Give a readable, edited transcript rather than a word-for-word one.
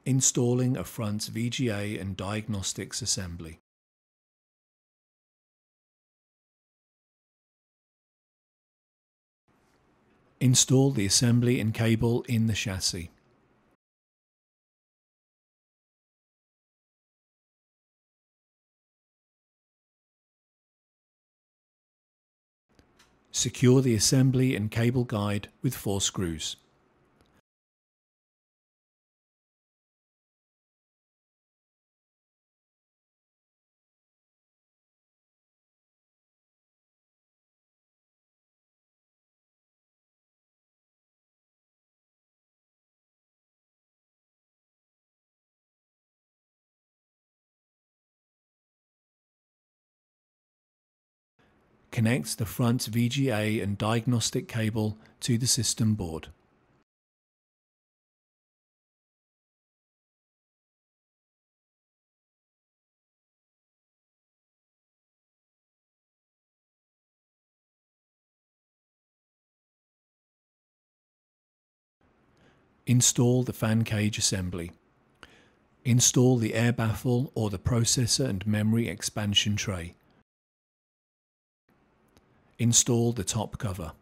Installing a front VGA and diagnostics assembly. Install the assembly and cable in the chassis. Secure the assembly and cable guide with 4 screws. Connect the front VGA and diagnostic cable to the system board. Install the fan cage assembly. Install the air baffle or the processor and memory expansion tray. Install the top cover.